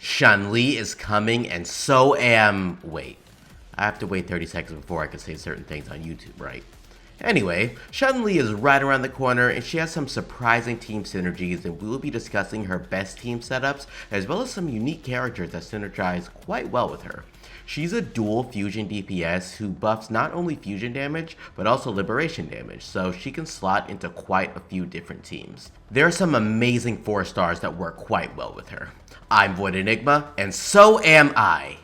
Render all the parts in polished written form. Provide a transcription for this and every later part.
Changli is coming, and so am... Wait. I have to wait 30 seconds before I can say certain things on YouTube, right? Anyway, Changli is right around the corner, and she has some surprising team synergies, and we will be discussing her best team setups, as well as some unique characters that synergize quite well with her. She's a dual fusion DPS who buffs not only fusion damage, but also liberation damage, so she can slot into quite a few different teams. There are some amazing 4 stars that work quite well with her. I'm Void Enigma, and so am I!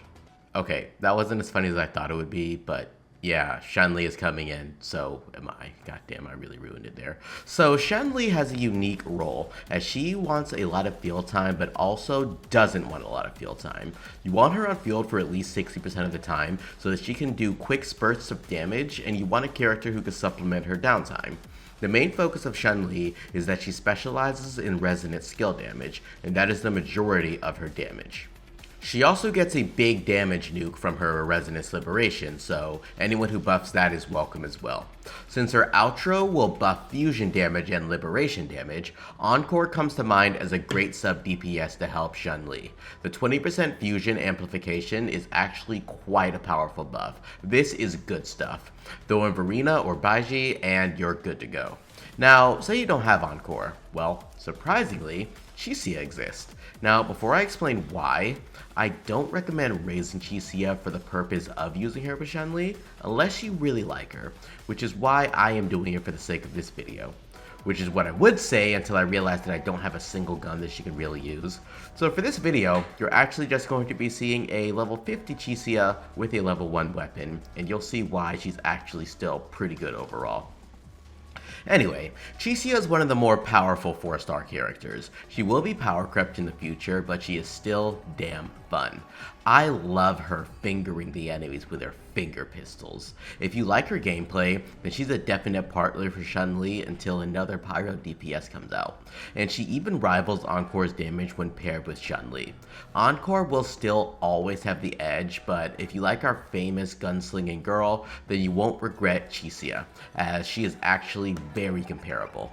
Okay, that wasn't as funny as I thought it would be, but yeah, Changli is coming in, so am I. God damn, I really ruined it there. So Changli has a unique role, as she wants a lot of field time, but also doesn't want a lot of field time. You want her on field for at least 60% of the time, so that she can do quick spurts of damage, and you want a character who can supplement her downtime. The main focus of Changli is that she specializes in resonant skill damage, and that is the majority of her damage. She also gets a big damage nuke from her Resonance Liberation, so anyone who buffs that is welcome as well. Since her outro will buff fusion damage and liberation damage, Encore comes to mind as a great sub DPS to help Changli. The 20% fusion amplification is actually quite a powerful buff. This is good stuff. Throw in Verena or Baiji and you're good to go. Now, say you don't have Encore. Well, surprisingly, Chisia exists. Now, before I explain why, I don't recommend raising Chisia for the purpose of using her with Changli, unless you really like her, which is why I am doing it for the sake of this video. Which is what I would say until I realized that I don't have a single gun that she can really use. So for this video, you're actually just going to be seeing a level 50 Chisia with a level 1 weapon, and you'll see why she's actually still pretty good overall. Anyway, Chisia is one of the more powerful 4-star characters. She will be power crept in the future, but she is still damn fun. I love her fingering the enemies with her finger pistols. If you like her gameplay, then she's a definite partner for Changli until another Pyro DPS comes out. And she even rivals Encore's damage when paired with Changli. Encore will still always have the edge, but if you like our famous gunslinging girl, then you won't regret Chisia, as she is actually very comparable.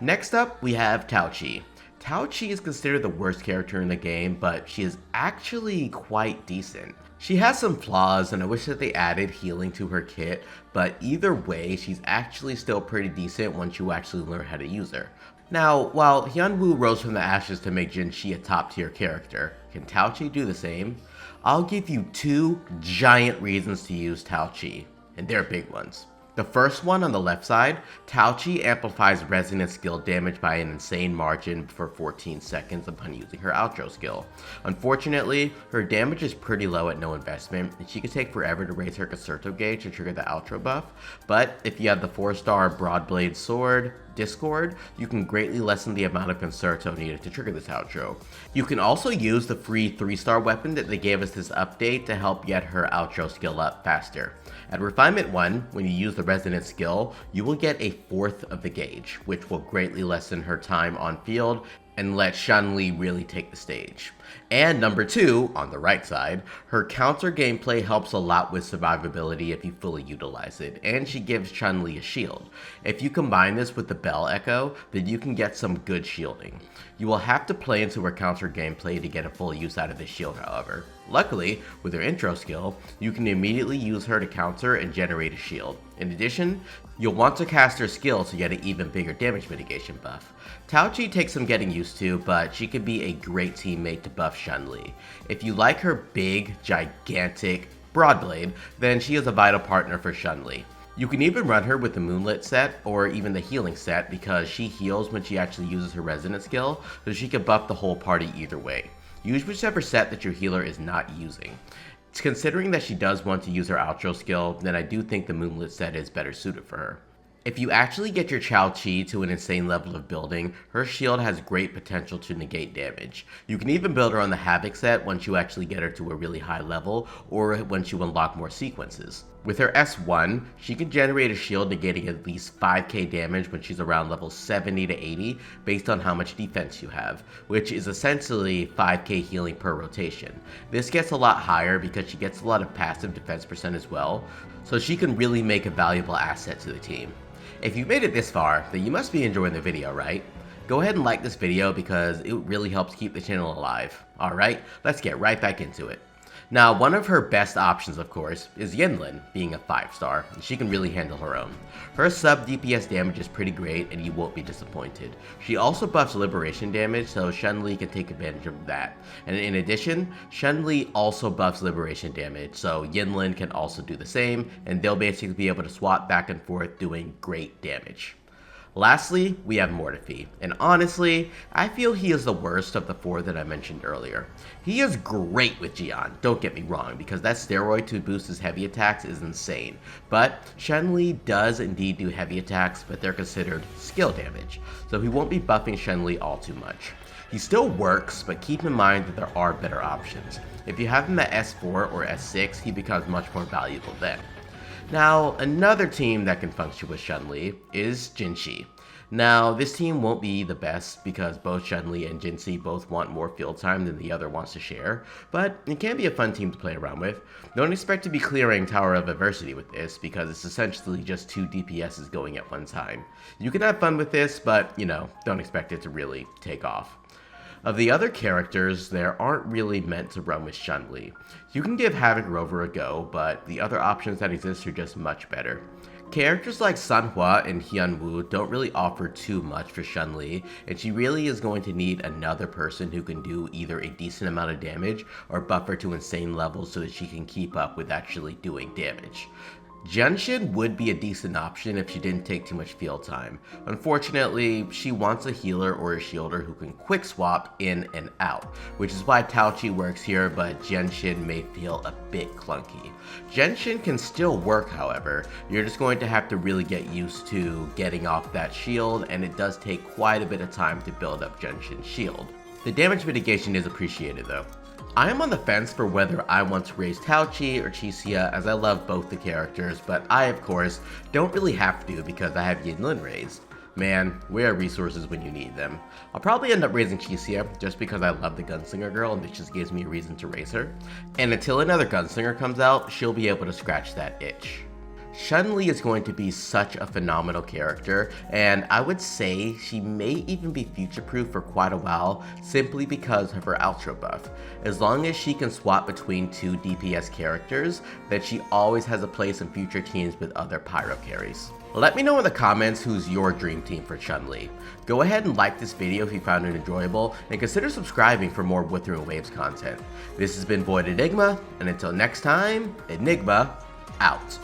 Next up, we have Taochi. Taochi is considered the worst character in the game, but she is actually quite decent. She has some flaws, and I wish that they added healing to her kit, but either way, she's actually still pretty decent once you actually learn how to use her. Now, while Hyunwoo rose from the ashes to make Jinhsi a top tier character, can Taochi do the same? I'll give you 2 giant reasons to use Taochi, and they're big ones. The first one on the left side, Taochi amplifies resonant skill damage by an insane margin for 14 seconds upon using her outro skill. Unfortunately, her damage is pretty low at no investment, and she can take forever to raise her Concerto gauge to trigger the outro buff, but if you have the 4-star Broadblade Sword, Discord, you can greatly lessen the amount of Concerto needed to trigger this outro. You can also use the free 3-star weapon that they gave us this update to help get her outro skill up faster. At Refinement 1, when you use the Resonant skill, you will get a 1/4 of the gauge, which will greatly lessen her time on field and let Changli really take the stage. And number 2, on the right side, her counter gameplay helps a lot with survivability if you fully utilize it, and she gives Changli a shield. If you combine this with the Bell Echo, then you can get some good shielding. You will have to play into her counter gameplay to get a full use out of this shield, however. Luckily, with her intro skill, you can immediately use her to counter and generate a shield. In addition, you'll want to cast her skill to get an even bigger damage mitigation buff. Taochi takes some getting used to, but she could be a great teammate to buff Changli. If you like her big, gigantic Broadblade, then she is a vital partner for Changli. You can even run her with the Moonlit set or even the healing set because she heals when she actually uses her resonant skill, so she can buff the whole party either way. Use whichever set that your healer is not using. Considering that she does want to use her outro skill, then I do think the Moonlit set is better suited for her. If you actually get your Chao-Chi to an insane level of building, her shield has great potential to negate damage. You can even build her on the Havoc set once you actually get her to a really high level, or once you unlock more sequences. With her S1, she can generate a shield negating at least 5k damage when she's around level 70 to 80 based on how much defense you have, which is essentially 5k healing per rotation. This gets a lot higher because she gets a lot of passive defense percent as well, so she can really make a valuable asset to the team. If you made it this far, then you must be enjoying the video, right? Go ahead and like this video because it really helps keep the channel alive. Alright, let's get right back into it. Now, one of her best options, of course, is Yinlin, being a 5-star, and she can really handle her own. Her sub DPS damage is pretty great, and you won't be disappointed. She also buffs liberation damage, so Chun-Li can take advantage of that. And in addition, Chun-Li also buffs liberation damage, so Yinlin can also do the same, and they'll basically be able to swap back and forth doing great damage. Lastly, we have Mortefi, and honestly, I feel he is the worst of the 4 that I mentioned earlier. He is great with Jian, don't get me wrong, because that steroid to boost his heavy attacks is insane. But Chun-Li does indeed do heavy attacks, but they're considered skill damage, so he won't be buffing Chun-Li all too much. He still works, but keep in mind that there are better options. If you have him at S4 or S6, he becomes much more valuable then. Now, another team that can function with Chun-Li is Jinhsi. Now, this team won't be the best because both Chun-Li and Jinhsi both want more field time than the other wants to share, but it can be a fun team to play around with. Don't expect to be clearing Tower of Adversity with this because it's essentially just 2 DPSs going at one time. You can have fun with this, but, don't expect it to really take off. Of the other characters, they aren't really meant to run with Chun-Li. You can give Havoc Rover a go, but the other options that exist are just much better. Characters like Sanhua and Hyunwoo don't really offer too much for Chun-Li, and she really is going to need another person who can do either a decent amount of damage or buff her to insane levels so that she can keep up with actually doing damage. Genshin would be a decent option if she didn't take too much field time. Unfortunately, she wants a healer or a shielder who can quick swap in and out, which is why Taochi works here, but Genshin may feel a bit clunky. Genshin can still work, however. You're just going to have to really get used to getting off that shield, and it does take quite a bit of time to build up Genshin's shield. The damage mitigation is appreciated though. I am on the fence for whether I want to raise Taochi or Chixia, as I love both the characters, but I, of course, don't really have to because I have Yinlin raised. Man, where are resources when you need them? I'll probably end up raising Chixia just because I love the Gunslinger girl and this just gives me a reason to raise her. And until another Gunslinger comes out, she'll be able to scratch that itch. Chun-Li is going to be such a phenomenal character, and I would say she may even be future-proof for quite a while simply because of her outro buff. As long as she can swap between 2 DPS characters, that she always has a place in future teams with other pyro carries. Let me know in the comments who's your dream team for Chun-Li. Go ahead and like this video if you found it enjoyable, and consider subscribing for more Wuthering Waves content. This has been Void Enigma, and until next time, Enigma out.